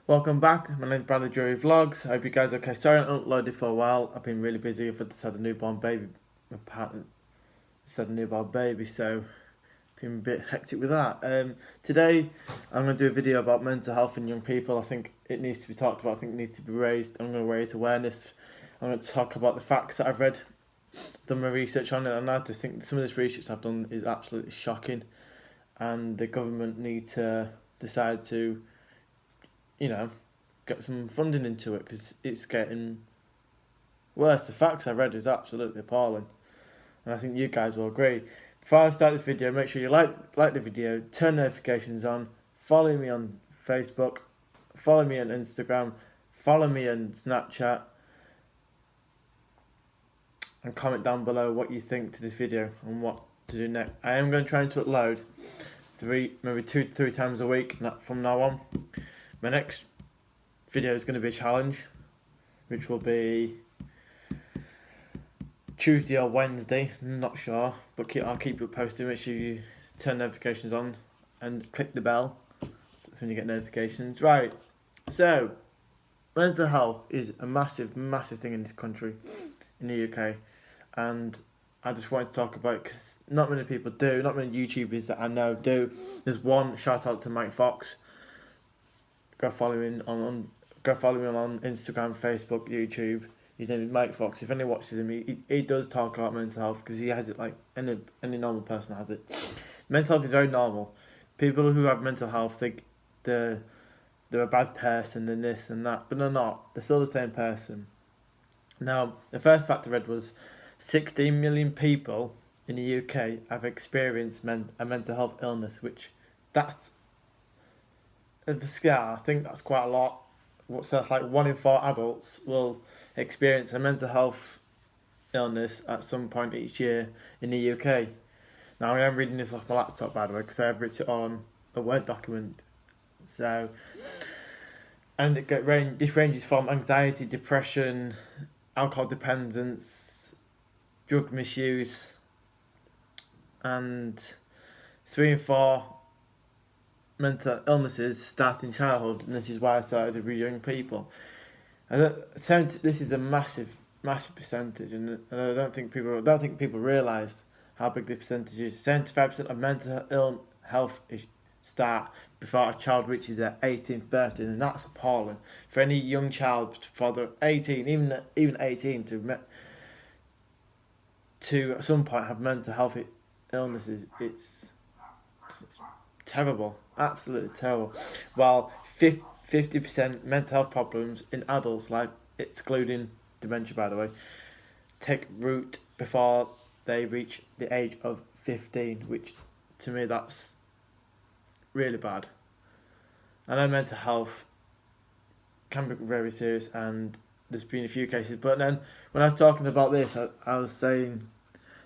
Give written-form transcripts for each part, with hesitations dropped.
Welcome back. My name is Bradley Drury Vlogs. I hope you guys are okay. Sorry I haven't uploaded for a while. I've been really busy. I've just had a newborn baby. My partner just had a newborn baby, so been a bit hectic with that. Today I'm going to do a video about mental health in young people. I think it needs to be talked about. I think it needs to be raised. I'm going to raise awareness. I'm going to talk about the facts that I've read, done my research on it, and I just think some of this research I've done is absolutely shocking. And the government need to decide to, get some funding into it because it's getting worse. The facts I read is absolutely appalling, and I think you guys will agree. Before I start this video, make sure you like the video, turn notifications on, follow me on Facebook, follow me on Instagram, follow me on Snapchat, and comment down below what you think to this video and what to do next. I am going to try to upload maybe 2 to 3 times a week from now on. My next video is going to be a challenge, which will be Tuesday or Wednesday, not sure, but I'll keep you posted. Make sure you turn notifications on and click the bell. That's when you get notifications. Right, so mental health is a massive thing in this country, in the UK, and I just wanted to talk about it because not many people do, not many YouTubers that I know do. There's one, shout out to Mike Fox. Go follow him on Instagram, Facebook, YouTube. His name is Mike Fox. If anyone watches him, he does talk about mental health because he has it like any normal person has it. Mental health is very normal. People who have mental health think they're a bad person and this and that, but they're not. They're still the same person. Now, the first fact I read was 16 million people in the UK have experienced a mental health illness, which that's of a scale. I think that's quite a lot. So that's like 1 in 4 adults will experience a mental health illness at some point each year in the UK. Now I am reading this off my laptop, by the way, because I've written it on a Word document. So, and this ranges from anxiety, depression, alcohol dependence, drug misuse, and 3 in 4 mental illnesses start in childhood, and this is why I started with young people. This is a massive percentage, and I don't think people realise how big this percentage is. 75% of mental health start before a child reaches their 18th birthday, and that's appalling. For any young child, for the 18, even 18, to at some point have mental health illnesses, it's terrible, absolutely terrible. While 50% mental health problems in adults, like excluding dementia, by the way, take root before they reach the age of 15, which to me that's really bad. I know mental health can be very serious, and there's been a few cases, but then when I was talking about this, I was saying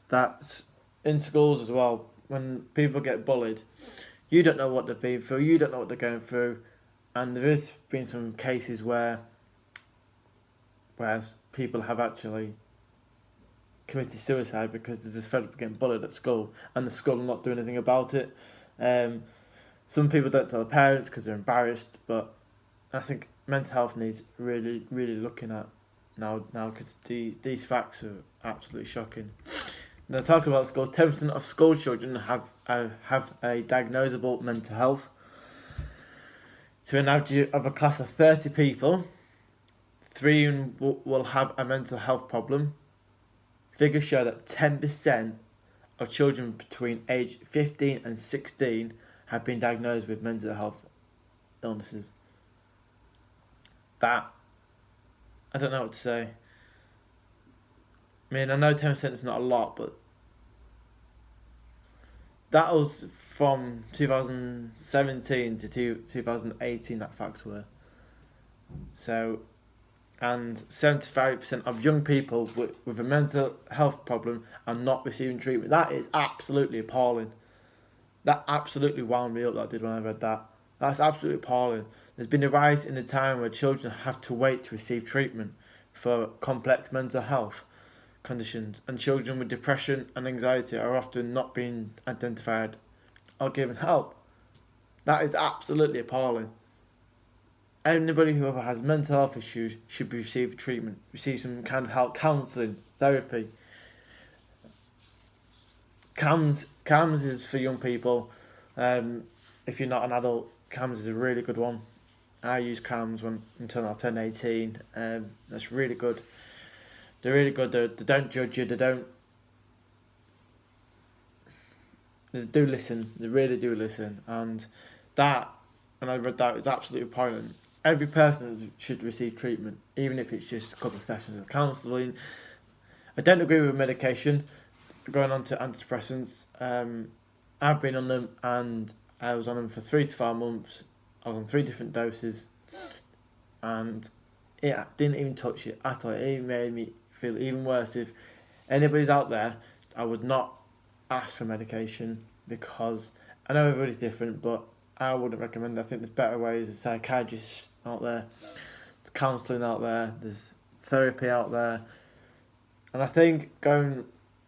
that in schools as well, when people get bullied, you don't know what they've been through, you don't know what they're going through, and there has been some cases where people have actually committed suicide because they're just fed up getting bullied at school, and the school are not doing anything about it. Some people don't tell their parents because they're embarrassed, but I think mental health needs really looking at now because these facts are absolutely shocking. Now, talking about schools, 10% of school children have a diagnosable mental health. To an average of a class of 30 people, 3 will have a mental health problem. Figures show that 10% of children between age 15 and 16 have been diagnosed with mental health illnesses. That, I don't know what to say. I mean, I know 10% is not a lot, but that was from 2017 to 2018, that facts were. So, and 75% of young people with a mental health problem are not receiving treatment. That is absolutely appalling. That absolutely wound me up, that did, when I read that. That's absolutely appalling. There's been a rise in the time where children have to wait to receive treatment for complex mental health conditions, and children with depression and anxiety are often not being identified or given help. That is absolutely appalling. anybody who ever has mental health issues should receive treatment, receive some kind of help, counselling, therapy. CAMS is for young people. If you're not an adult, CAMS is a really good one. I use CAMS until I turn 18. That's really good. They're really good. They don't judge you. They do listen. They really do listen. And that, when I read that, is absolutely important. Every person should receive treatment, even if it's just a couple of sessions of counselling. I don't agree with medication. Going on to antidepressants, I've been on them, and I was on them for 3 to 5 months. I was on 3 different doses, and it didn't even touch it at all. It made me feel even worse. If anybody's out there, I would not ask for medication, because I know everybody's different, but I wouldn't recommend it. I think there's better ways. There's psychiatrists out there, there's counselling out there, there's therapy out there, and I think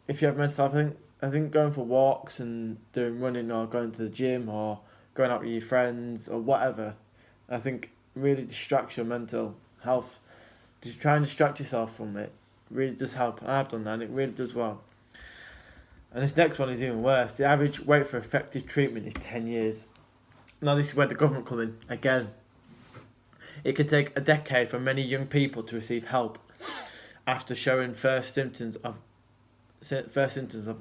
if you have mental health, I think going for walks and doing running, or going to the gym, or going out with your friends, or whatever, I think really distracts your mental health. Just try and distract yourself from it really does help. I've done that, and it really does well. And this next one is even worse. The average wait for effective treatment is 10 years. Now this is where the government come in again. It can take a decade for many young people to receive help after showing first symptoms of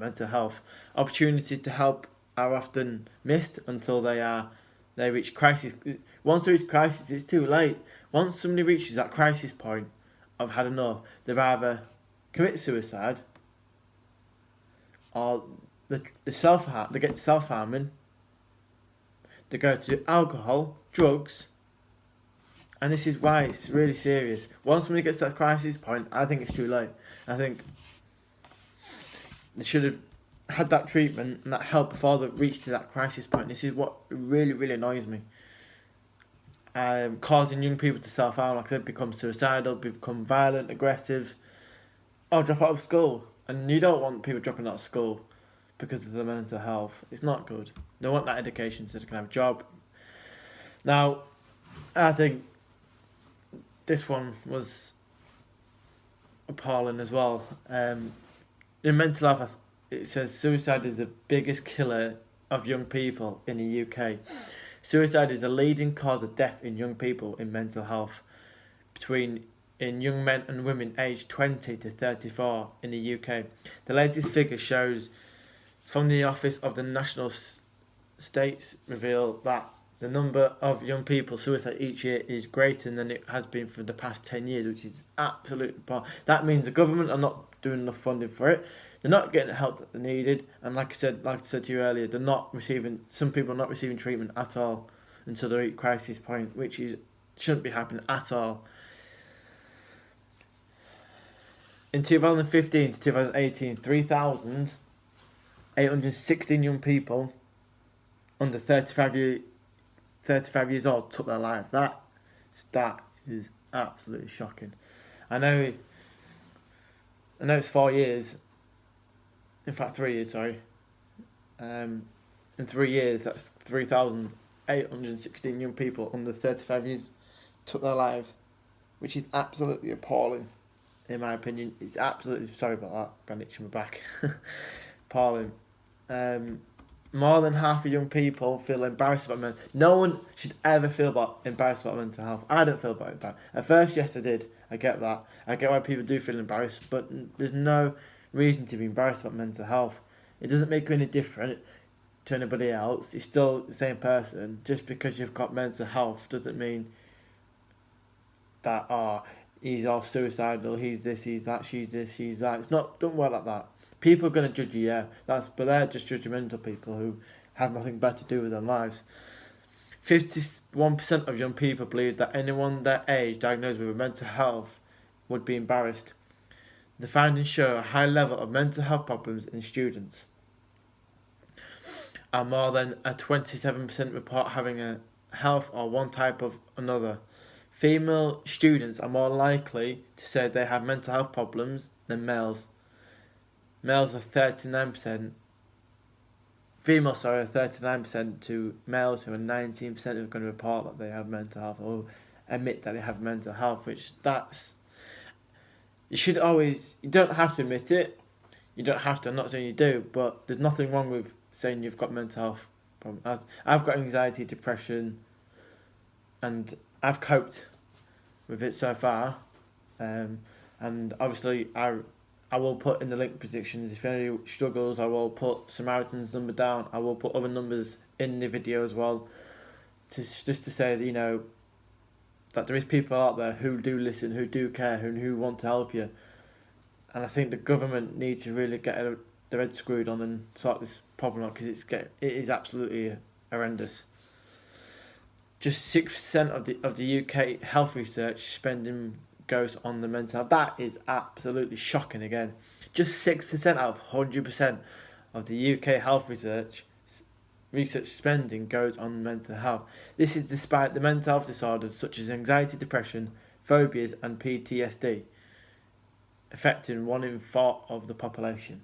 mental health. Opportunities to help are often missed until they reach crisis. Once they reach crisis, it's too late. Once somebody reaches that crisis point of had enough, they've either commit suicide, or they get to self-harming, they go to alcohol, drugs, and this is why it's really serious. Once somebody gets to that crisis point, I think it's too late. I think they should have had that treatment and that help before they reached to that crisis point. This is what really, really annoys me. Causing young people to self-harm, like I said, become suicidal, become violent, aggressive, or drop out of school. And you don't want people dropping out of school because of their mental health. It's not good. They want that education so they can have a job. Now, I think this one was appalling as well. In mental health, it says suicide is the biggest killer of young people in the UK. Suicide is the leading cause of death in young people in mental health, in young men and women aged 20 to 34 in the UK. The latest figure shows from the Office of the National States reveal that the number of young people suicide each year is greater than it has been for the past 10 years, which is absolutely poor. That means the government are not doing enough funding for it. They're not getting the help that they needed, and like I said to you earlier, some people are not receiving treatment at all until they reach crisis point, which shouldn't be happening at all. In 2015 to 2018, 3,816 young people under 35 years old took their life. That stat is absolutely shocking. I know it's 4 years. In fact, 3 years, sorry. In 3 years, that's 3,816 young people under 35 years took their lives, which is absolutely appalling, in my opinion. It's absolutely, sorry about that, got an itch in my back. Appalling. More than half of young people feel embarrassed about mental health. No one should ever feel embarrassed about mental health. I don't feel about it. At first, yes, I did. I get that. I get why people do feel embarrassed, but there's no reason to be embarrassed about mental health. It doesn't make you any different to anybody else. You're still the same person. Just because you've got mental health doesn't mean that he's all suicidal, he's this, he's that, she's this, she's that. Don't work like that. People are gonna judge you, yeah. But they're just judgmental people who have nothing better to do with their lives. 51% of young people believe that anyone their age diagnosed with mental health would be embarrassed. The findings show a high level of mental health problems in students, and more than a 27% report having a health or one type of another. Female students are more likely to say they have mental health problems than males. Males are 39%. Females are 39% to males who are 19% who are going to report that they have mental health. Oh, admit that they have mental health, which that's, you don't have to admit it. You don't have to, I'm not saying you do, but there's nothing wrong with saying you've got mental health problems. I've got anxiety, depression, and I've coped with it so far. And obviously I will put in the link predictions, if any struggles, I will put Samaritan's number down. I will put other numbers in the video as well, just to say that, you know, that there is people out there who do listen, who do care, who want to help you. And I think the government needs to really get their head screwed on and sort this problem out, because it is absolutely horrendous. Just 6% of the UK health research spending goes on the mental health. That is absolutely shocking again. Just 6% out of 100% of the UK health research spending goes on mental health. This is despite the mental health disorders such as anxiety, depression, phobias and PTSD affecting 1 in 4 of the population.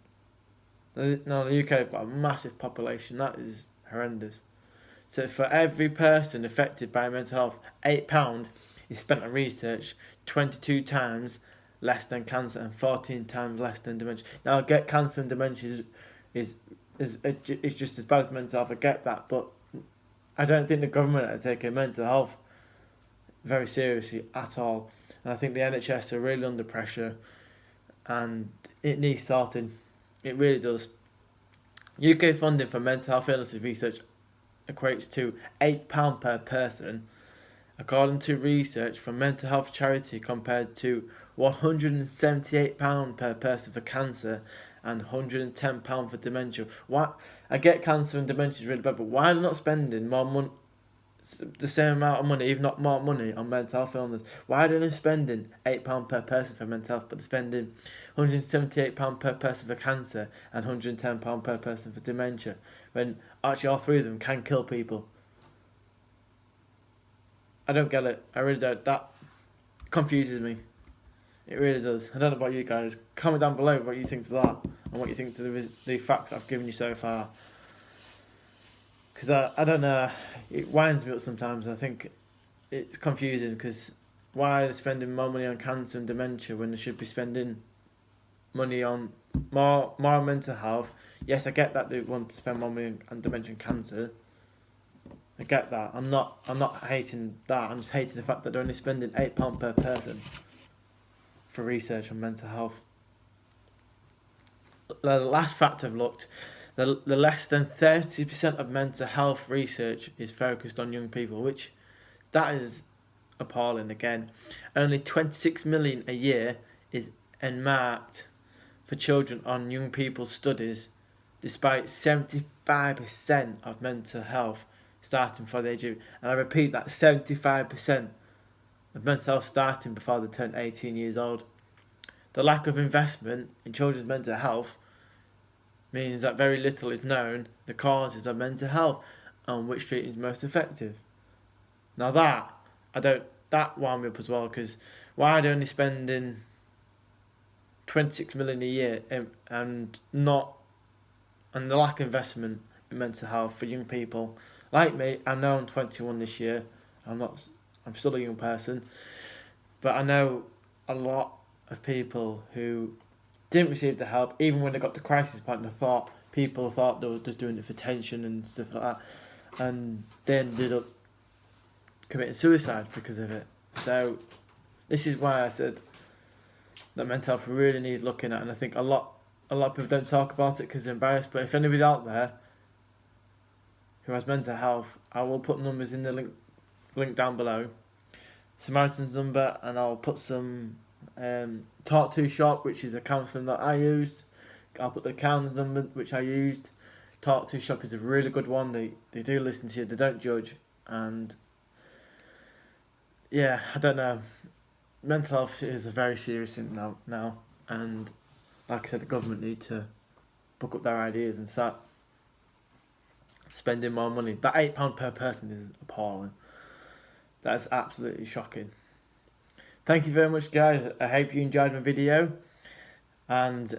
Now the UK have got a massive population. That is horrendous. So for every person affected by mental health, £8 is spent on research, 22 times less than cancer and 14 times less than dementia. Now I get cancer and dementia is just as bad as mental health, I get that, but I don't think the government are taking mental health very seriously at all. And I think the NHS are really under pressure and it needs sorting. It really does. UK funding for mental health illness research equates to £8 per person, according to research from mental health charity, compared to £178 per person for cancer and £110 for dementia. Why? I get cancer and dementia is really bad, but why are they not spending more money, the same amount of money, if not more money, on mental health illness? Why are they spending £8 per person for mental health, but they're spending £178 per person for cancer and £110 per person for dementia, when actually all three of them can kill people? I don't get it. I really don't. That confuses me. It really does. I don't know about you guys. Comment down below what you think to that and what you think to the facts I've given you so far. Because I don't know. It winds me up sometimes. I think it's confusing, because why are they spending more money on cancer and dementia when they should be spending money on more mental health? Yes, I get that they want to spend more money on dementia and cancer. I get that. I'm not hating that. I'm just hating the fact that they're only spending £8 per person for research on mental health. The last fact I've looked, the less than 30% of mental health research is focused on young people, which that is appalling again. Only 26 million a year is earmarked for children on young people's studies, despite 75% of mental health starting before the age of, and I repeat that, 75% of mental health starting before they turn 18 years old. The lack of investment in children's mental health means that very little is known the causes of mental health and which treatment is most effective. Now that wound me up as well, because why are they only spending 26 million a year and the lack of investment in mental health for young people like me? I know I'm 21 this year. I'm still a young person, but I know a lot of people who didn't receive the help, even when they got to crisis point. People thought they were just doing it for tension and stuff like that, and they ended up committing suicide because of it. So this is why I said that mental health really needs looking at, and I think a lot of people don't talk about it because they're embarrassed. But if anybody out there who has mental health, I will put numbers in the link down below, Samaritan's number, and I'll put some Talk To Shop, which is a counselling that I used. I'll put the counselling number which I used. Talk To Shop is a really good one. They do listen to you, they don't judge, and yeah, I don't know. Mental health is a very serious thing now, and like I said, the government need to book up their ideas and start spending more money. That £8 per person is appalling. That's absolutely shocking. Thank you very much, guys. I hope you enjoyed my video, and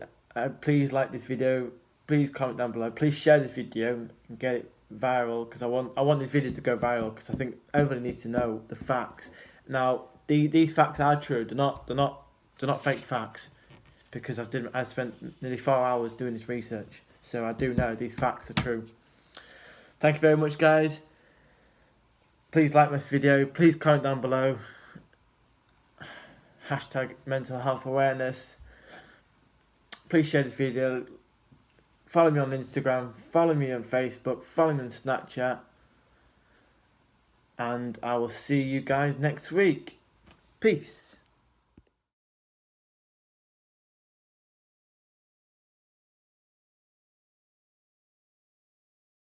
please like this video. Please comment down below. Please share this video and get it viral, because I want this video to go viral, because I think everybody needs to know the facts Now, these facts are true. They're not fake facts, because I spent nearly 4 hours doing this research, so I do know these facts are true. Thank you very much, guys. Please like this video. Please comment down below. Hashtag mental health awareness. Please share this video. Follow me on Instagram. Follow me on Facebook. Follow me on Snapchat. And I will see you guys next week. Peace.